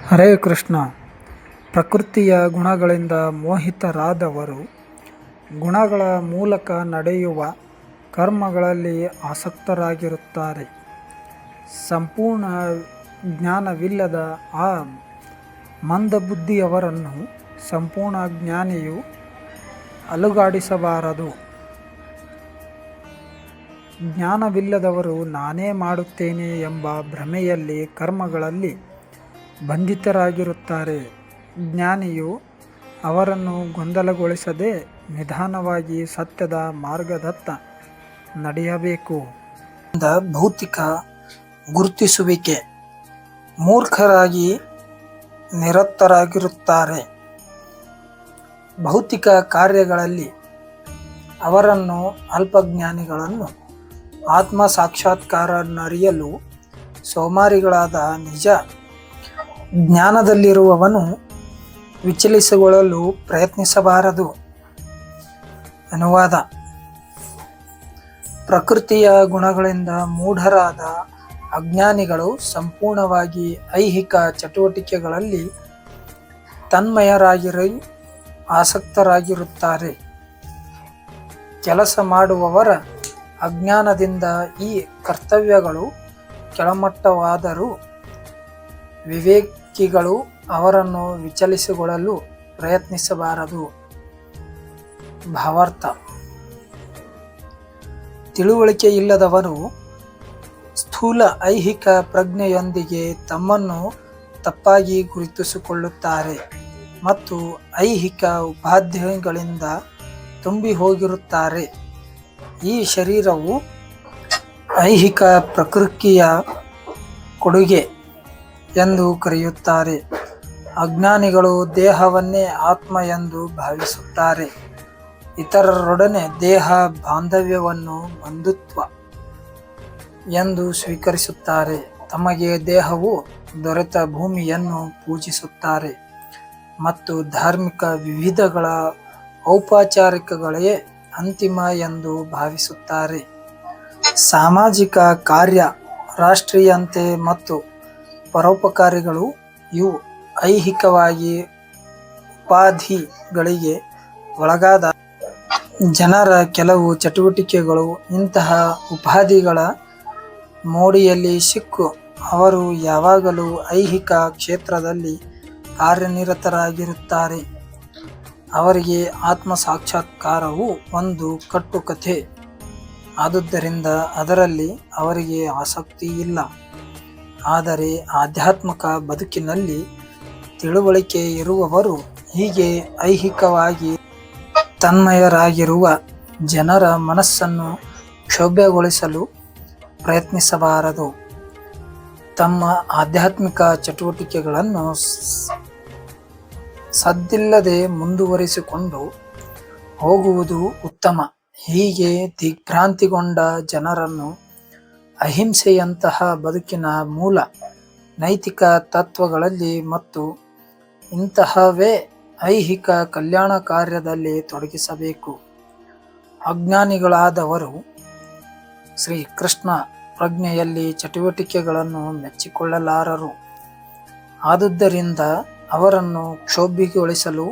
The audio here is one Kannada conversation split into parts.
ಹರೇ ಕೃಷ್ಣ. ಪ್ರಕೃತಿಯ ಗುಣಗಳಿಂದ ಮೋಹಿತರಾದವರು ಗುಣಗಳ ಮೂಲಕ ನಡೆಯುವ ಕರ್ಮಗಳಲ್ಲಿ ಆಸಕ್ತರಾಗಿರುತ್ತಾರೆ. ಸಂಪೂರ್ಣ ಜ್ಞಾನವಿಲ್ಲದ ಆ ಮಂದಬುದ್ಧಿಯವರನ್ನು ಸಂಪೂರ್ಣ ಜ್ಞಾನಿಯು ಅಲುಗಾಡಿಸಬಾರದು. ಜ್ಞಾನವಿಲ್ಲದವರು ನಾನೇ ಮಾಡುತ್ತೇನೆ ಎಂಬ ಭ್ರಮೆಯಲ್ಲಿ ಕರ್ಮಗಳಲ್ಲಿ ಬಂಧಿತರಾಗಿರುತ್ತಾರೆ. ಜ್ಞಾನಿಯು ಅವರನ್ನು ಗೊಂದಲಗೊಳಿಸದೆ ನಿಧಾನವಾಗಿ ಸತ್ಯದ ಮಾರ್ಗದತ್ತ ನಡೆಯಬೇಕು. ಭೌತಿಕ ಗುರುತಿಸುವಿಕೆ ಮೂರ್ಖರಾಗಿ ನಿರತರಾಗಿರುತ್ತಾರೆ. ಭೌತಿಕ ಕಾರ್ಯಗಳಲ್ಲಿ ಅವರನ್ನು ಅಲ್ಪಜ್ಞಾನಿಗಳನ್ನು ಆತ್ಮ ಸಾಕ್ಷಾತ್ಕಾರನರಿಯಲು ಸೋಮಾರಿಗಳಾದ ನಿಜ ಜ್ಞಾನದಲ್ಲಿರುವವನು ವಿಚಲಿತಗೊಳ್ಳಲು ಪ್ರಯತ್ನಿಸಬಾರದು. ಅನುವಾದ: ಪ್ರಕೃತಿಯ ಗುಣಗಳಿಂದ ಮೂಢರಾದ ಅಜ್ಞಾನಿಗಳು ಸಂಪೂರ್ಣವಾಗಿ ಐಹಿಕ ಚಟುವಟಿಕೆಗಳಲ್ಲಿ ತನ್ಮಯರಾಗಿರಿ ಆಸಕ್ತರಾಗಿರುತ್ತಾರೆ. ಕೆಲಸ ಮಾಡುವವರ ಅಜ್ಞಾನದಿಂದ ಈ ಕರ್ತವ್ಯಗಳು ಕೆಳಮಟ್ಟವಾದರೂ ವಿವೇಕಿಗಳು ಅವರನ್ನು ವಿಚಲಿತಗೊಳ್ಳಲು ಪ್ರಯತ್ನಿಸಬಾರದು. ಭಾವಾರ್ಥ: ತಿಳುವಳಿಕೆ ಇಲ್ಲದವರು ಸ್ಥೂಲ ಐಹಿಕ ಪ್ರಜ್ಞೆಯೊಂದಿಗೆ ತಮ್ಮನ್ನು ತಪ್ಪಾಗಿ ಗುರುತಿಸಿಕೊಳ್ಳುತ್ತಾರೆ ಮತ್ತು ಐಹಿಕ ಉಪಾಧಿಗಳಿಂದ ತುಂಬಿ ಹೋಗಿರುತ್ತಾರೆ. ಈ ಶರೀರವು ಐಹಿಕ ಪ್ರಕೃತಿಯ ಕೊಡುಗೆ ಎಂದು ಕರೆಯುತ್ತಾರೆ. ಅಜ್ಞಾನಿಗಳು ದೇಹವನ್ನೇ ಆತ್ಮ ಎಂದು ಭಾವಿಸುತ್ತಾರೆ. ಇತರರೊಡನೆ ದೇಹ ಬಾಂಧವ್ಯವನ್ನು ಬಂಧುತ್ವ ಎಂದು ಸ್ವೀಕರಿಸುತ್ತಾರೆ. ತಮಗೆ ದೇಹವು ದೊರೆತ ಭೂಮಿಯನ್ನು ಪೂಜಿಸುತ್ತಾರೆ ಮತ್ತು ಧಾರ್ಮಿಕ ವಿಧಿಗಳ ಔಪಚಾರಿಕಗಳೇ ಅಂತಿಮ ಎಂದು ಭಾವಿಸುತ್ತಾರೆ. ಸಾಮಾಜಿಕ ಕಾರ್ಯ, ರಾಷ್ಟ್ರೀಯತೆ ಮತ್ತು ಪರೋಪಕಾರಿಗಳು ಇವು ಐಹಿಕವಾಗಿ ಉಪಾಧಿಗಳಿಗೆ ಒಳಗಾದ ಜನರ ಕೆಲವು ಚಟುವಟಿಕೆಗಳು. ಇಂತಹ ಉಪಾಧಿಗಳ ಮೋಡಿಯಲ್ಲಿ ಸಿಕ್ಕು ಅವರು ಯಾವಾಗಲೂ ಐಹಿಕ ಕ್ಷೇತ್ರದಲ್ಲಿ ಕಾರ್ಯನಿರತರಾಗಿರುತ್ತಾರೆ. ಅವರಿಗೆ ಆತ್ಮ ಸಾಕ್ಷಾತ್ಕಾರವು ಒಂದು ಕಟ್ಟುಕಥೆ. ಆದುದರಿಂದ ಅದರಲ್ಲಿ ಅವರಿಗೆ ಆಸಕ್ತಿ ಇಲ್ಲ. ಆದರೆ ಆಧ್ಯಾತ್ಮಿಕ ಬದುಕಿನಲ್ಲಿ ತಿಳುವಳಿಕೆ ಇರುವವರು ಹೀಗೆ ಐಹಿಕವಾಗಿ ತನ್ಮಯರಾಗಿರುವ ಜನರ ಮನಸ್ಸನ್ನು ಕ್ಷೋಭೆಗೊಳಿಸಲು ಪ್ರಯತ್ನಿಸಬಾರದು. ತಮ್ಮ ಆಧ್ಯಾತ್ಮಿಕ ಚಟುವಟಿಕೆಗಳನ್ನು ಸದ್ದಿಲ್ಲದೆ ಮುಂದುವರಿಸಿಕೊಂಡು ಹೋಗುವುದು ಉತ್ತಮ. ಹೀಗೆ ದಿಗ್ಭ್ರಾಂತಿಗೊಂಡ ಜನರನ್ನು ಅಹಿಂಸೆಯಂತಹ ಬದುಕಿನ ಮೂಲ ನೈತಿಕ ತತ್ವಗಳಲ್ಲಿ ಮತ್ತು ಇಂತಹವೇ ಐಹಿಕ ಕಲ್ಯಾಣ ಕಾರ್ಯದಲ್ಲಿ ತೊಡಗಿಸಬೇಕು. ಅಜ್ಞಾನಿಗಳಾದವರು ಶ್ರೀಕೃಷ್ಣ ಪ್ರಜ್ಞೆಯಲ್ಲಿ ಚಟುವಟಿಕೆಗಳನ್ನು ಮೆಚ್ಚಿಕೊಳ್ಳಲಾರರು. ಆದುದರಿಂದ ಅವರನ್ನು ಕ್ಷೋಭೆಗೊಳಿಸಲು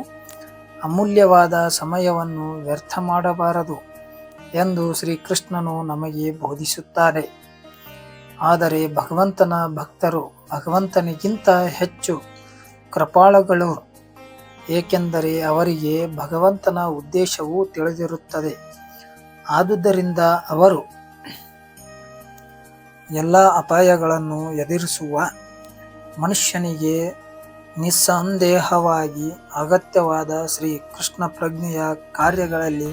ಅಮೂಲ್ಯವಾದ ಸಮಯವನ್ನು ವ್ಯರ್ಥ ಮಾಡಬಾರದು ಎಂದು ಶ್ರೀಕೃಷ್ಣನು ನಮಗೆ ಬೋಧಿಸುತ್ತಾರೆ. ಆದರೆ ಭಗವಂತನ ಭಕ್ತರು ಭಗವಂತನಿಗಿಂತ ಹೆಚ್ಚು ಕೃಪಾಳುಗಳು, ಏಕೆಂದರೆ ಅವರಿಗೆ ಭಗವಂತನ ಉದ್ದೇಶವು ತಿಳಿದಿರುತ್ತದೆ. ಆದುದರಿಂದ ಅವರು ಎಲ್ಲ ಅಪಾಯಗಳನ್ನು ಎದುರಿಸುವ ಮನುಷ್ಯನಿಗೆ ನಿಸ್ಸಂದೇಹವಾಗಿ ಅಗತ್ಯವಾದ ಶ್ರೀ ಕೃಷ್ಣ ಪ್ರಜ್ಞೆಯ ಕಾರ್ಯಗಳಲ್ಲಿ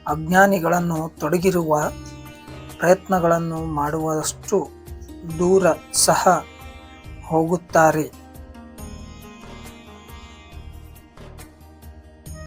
ಅಜ್ಞಾನಿಗಳನ್ನು ತೊಡಗಿರುವ ಪ್ರಯತ್ನಗಳನ್ನು ಮಾಡುವಷ್ಟು ದೂರ ಸಹ ಹೋಗುತ್ತಾರೆ.